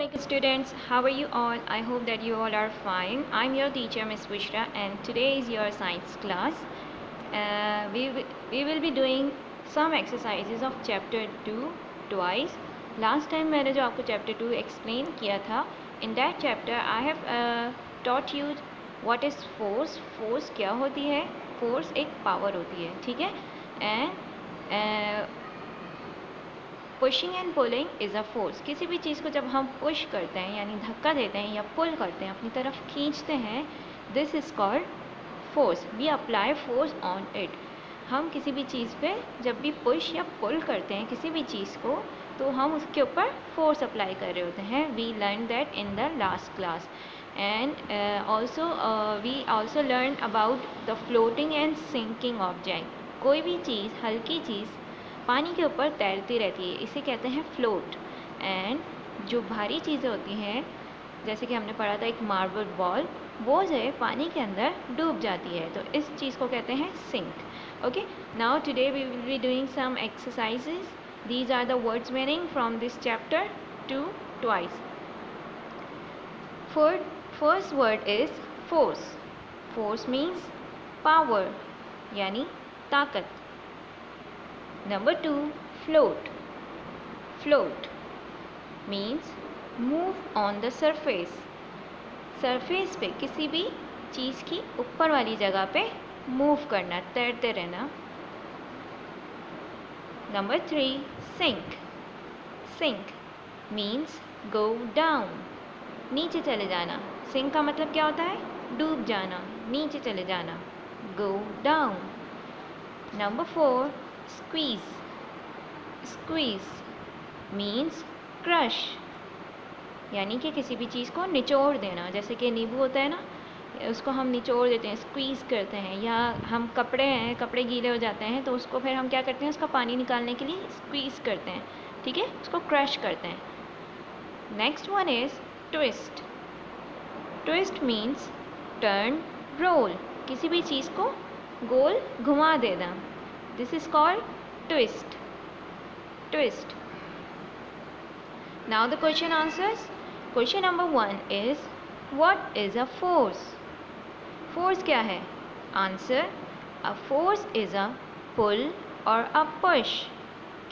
Assalamualaikum students, how are you all? I hope that you all are fine. I'm your teacher Miss Bushra and today is your science class. We will be doing some exercises of chapter 2 twice. Last time मैंने जो आपको chapter 2 explain किया था, in that chapter I have taught you what is force. Force क्या होती है? Force एक power होती है, ठीक है? And pushing and pulling is a force. किसी भी चीज़ को जब हम पुश करते हैं यानी धक्का देते हैं या पुल करते हैं, अपनी तरफ खींचते हैं, this is called force. We apply force on it. हम किसी भी चीज़ पे जब भी पुश या पुल करते हैं किसी भी चीज़ को, तो हम उसके ऊपर फोर्स अप्लाई कर रहे होते हैं। We learn that in the last class and we also learn about the floating and sinking object. कोई भी चीज़, हल्की चीज़ पानी के ऊपर तैरती रहती है, इसे कहते हैं फ्लोट। एंड जो भारी चीज़ें होती हैं, जैसे कि हमने पढ़ा था एक मार्बल बॉल, वो जो है पानी के अंदर डूब जाती है, तो इस चीज़ को कहते हैं sink. Okay, now today we will be doing some exercises. These are the words meaning from this chapter 2 twice. First word is force. Force means power यानी ताकत. Number 2, float. Float means move on the surface. Surface पे, किसी भी चीज़ की ऊपर वाली जगह पे मूव करना, तैरते रहना. Number 3, sink. Sink means go down. नीचे चले जाना. Sink का मतलब क्या होता है? डूब जाना, नीचे चले जाना. Go down. Number 4, squeeze. Squeeze means crush यानी कि किसी भी चीज़ को निचोड़ देना. जैसे कि नींबू होता है ना, उसको हम निचोड़ देते हैं, स्क्वीज़ करते हैं. या हम कपड़े गीले हो जाते हैं तो उसको फिर हम क्या करते हैं, उसका पानी निकालने के लिए स्क्वीज़ करते हैं, ठीक है, उसको क्रश करते हैं. Next one is twist. Twist means turn, roll. किसी भी चीज़ को गोल घुमा देना. This is called twist. Twist. Now the question answers. Question number 1 is, what is a force? Force क्या है? Answer, a force is a pull or a push.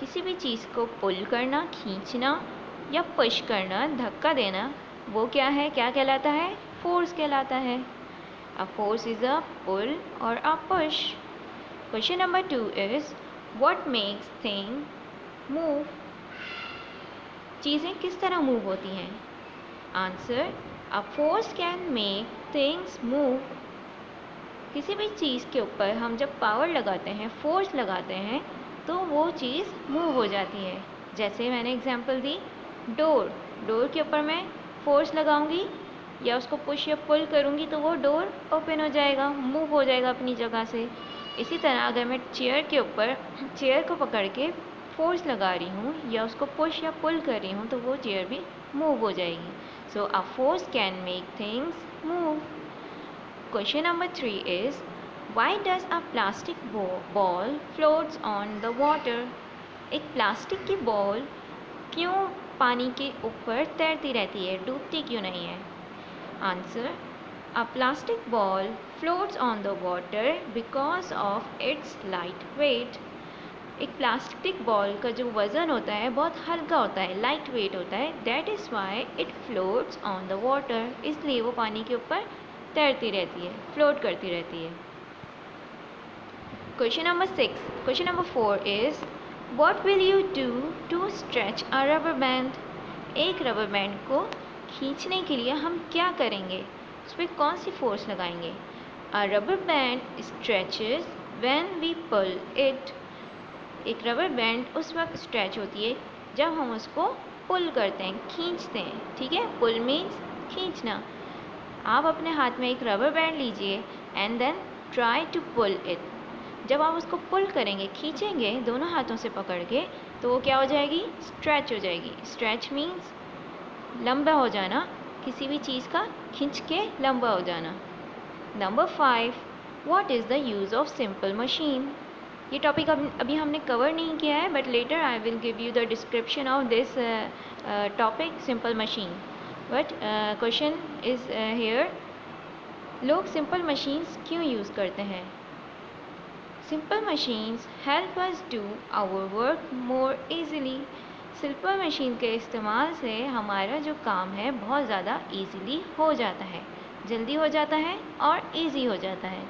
किसी भी चीज़ को पुल करना, खींचना या पुश करना, धक्का देना, वो क्या है, क्या कहलाता है? फोर्स कहलाता है. A force is a pull or a push. Question number 2 is, what makes thing move. चीज़ें किस तरह मूव होती हैं? Answer, a force can make things move. किसी भी चीज़ के ऊपर हम जब पावर लगाते हैं, फोर्स लगाते हैं, तो वो चीज़ मूव हो जाती है. जैसे मैंने एग्जांपल दी, डोर. डोर के ऊपर मैं फोर्स लगाऊंगी या उसको पुश या पुल करूंगी तो वो डोर ओपन हो जाएगा, मूव हो जाएगा अपनी जगह से. इसी तरह अगर मैं चेयर के ऊपर चेयर को पकड़ के फोर्स लगा रही हूँ या उसको पुश या पुल कर रही हूँ तो वो चेयर भी मूव हो जाएगी. So a force can make things move. Question number 3 is, why does a plastic ball floats on the water. एक प्लास्टिक की बॉल क्यों पानी के ऊपर तैरती रहती है, डूबती क्यों नहीं है? Answer, a plastic ball floats on the water because of its light weight. एक प्लास्टिक बॉल का जो वज़न होता है बहुत हल्का होता है, लाइट वेट होता है. That is why it floats on the water. इसलिए वो पानी के ऊपर तैरती रहती है, फ्लोट करती रहती है. Question number 6. Question number 4 is, what will you do to stretch a rubber band. एक रबर बैंड को खींचने के लिए हम क्या करेंगे, उस पर कौन सी फोर्स लगाएंगे? A rubber band stretches when we pull it. एक रबर बैंड उस वक्त स्ट्रेच होती है जब हम उसको पुल करते हैं, खींचते हैं, ठीक है. पुल मीन्स खींचना. आप अपने हाथ में एक रबर बैंड लीजिए and then try to pull it. जब आप उसको पुल करेंगे, खींचेंगे दोनों हाथों से पकड़ के, तो वो क्या हो जाएगी, स्ट्रेच हो जाएगी. स्ट्रेच मीन्स लंबा हो जाना, किसी भी चीज़ का खींच के लंबा हो जाना. Number 5, what is the use of simple machine. ये टॉपिक अभी हमने कवर नहीं किया है, but later I will give you the description of this topic simple machine. But question is here, लोग सिंपल मशीन्स क्यों यूज़ करते हैं? Simple machines help us do our work more easily. Simple machine के इस्तेमाल से हमारा जो काम है बहुत ज़्यादा ईज़िली हो जाता है, जल्दी हो जाता है और ईज़ी हो जाता है।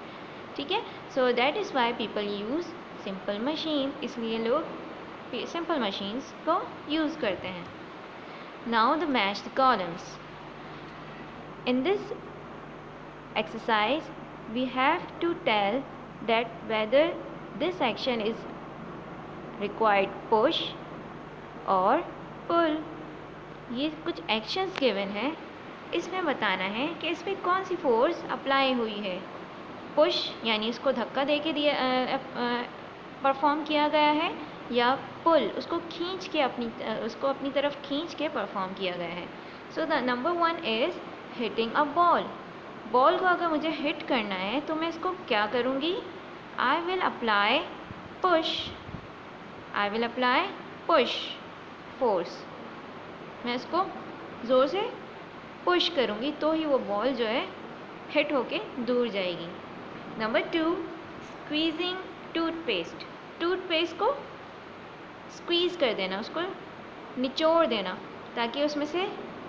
ठीक है, so that is why people use simple machine, इसलिए लोग सिंपल मशीन्स को यूज़ करते हैं। Now the match the columns. In this exercise we have to tell that whether this action is required push or pull। ये कुछ actions given है, इसमें बताना है कि इस पर कौन सी फोर्स अप्लाई हुई है। पुश यानी इसको धक्का दे के दिया परफॉर्म किया गया है, या पुल उसको खींच के उसको अपनी तरफ खींच के परफॉर्म किया गया है। So the number 1 is hitting a ball. Ball को अगर मुझे हिट करना है तो मैं इसको क्या करूँगी? I will apply push. I will apply push force. मैं इसको ज़ोर से पुश करूँगी तो ही वो बॉल जो है हिट होके दूर जाएगी। Number 2, squeezing toothpaste. टूथपेस्ट को स्क्वीज़ कर देना, उसको निचोड़ देना ताकि उसमें से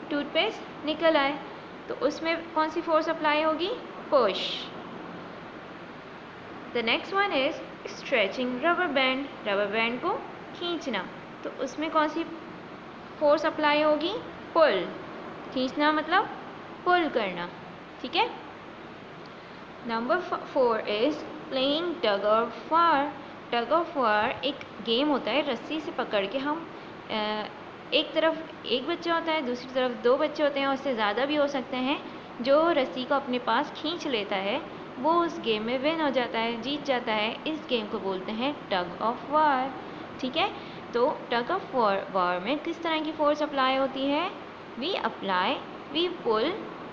टूथपेस्ट निकल आए, तो उसमें कौन सी फोर्स अप्लाई होगी? Push. The next one is stretching rubber band. Rubber band को खींचना, तो उसमें कौन सी फोर्स अप्लाई होगी? पुल। खींचना मतलब पुल करना। ठीक है। Number 4 is playing tug of war. Tug of war एक गेम होता है, रस्सी से पकड़ के हम एक तरफ एक बच्चा होता है, दूसरी तरफ 2 बच्चे होते हैं, उससे ज़्यादा भी हो सकते हैं। जो रस्सी को अपने पास खींच लेता है वो उस गेम में विन हो जाता है, जीत जाता है। इस गेम को बोलते हैं टग ऑफ वार। ठीक है, तो टग ऑफ वार में किस तरह की फोर्स अप्लाई होती है? वी पुल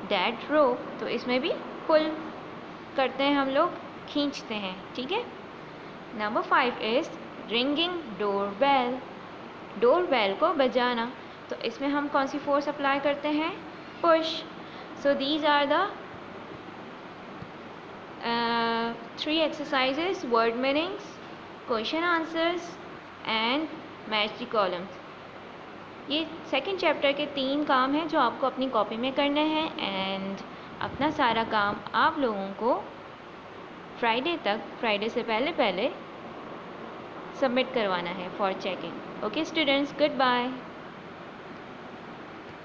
दैट रोप। तो इसमें भी पुल करते हैं हम लोग, खींचते हैं। ठीक है। Number 5 is ringing door bell. Door bell को बजाना, तो इसमें हम कौन सी फोर्स अप्लाई करते हैं? Push. So these are the 3 exercises: word meanings, question answers and match the columns। ये सेकंड चैप्टर के 3 काम हैं जो आपको अपनी कॉपी में करने हैं, एंड अपना सारा काम आप लोगों को फ्राइडे से पहले सबमिट करवाना है for checking. Okay students, good bye.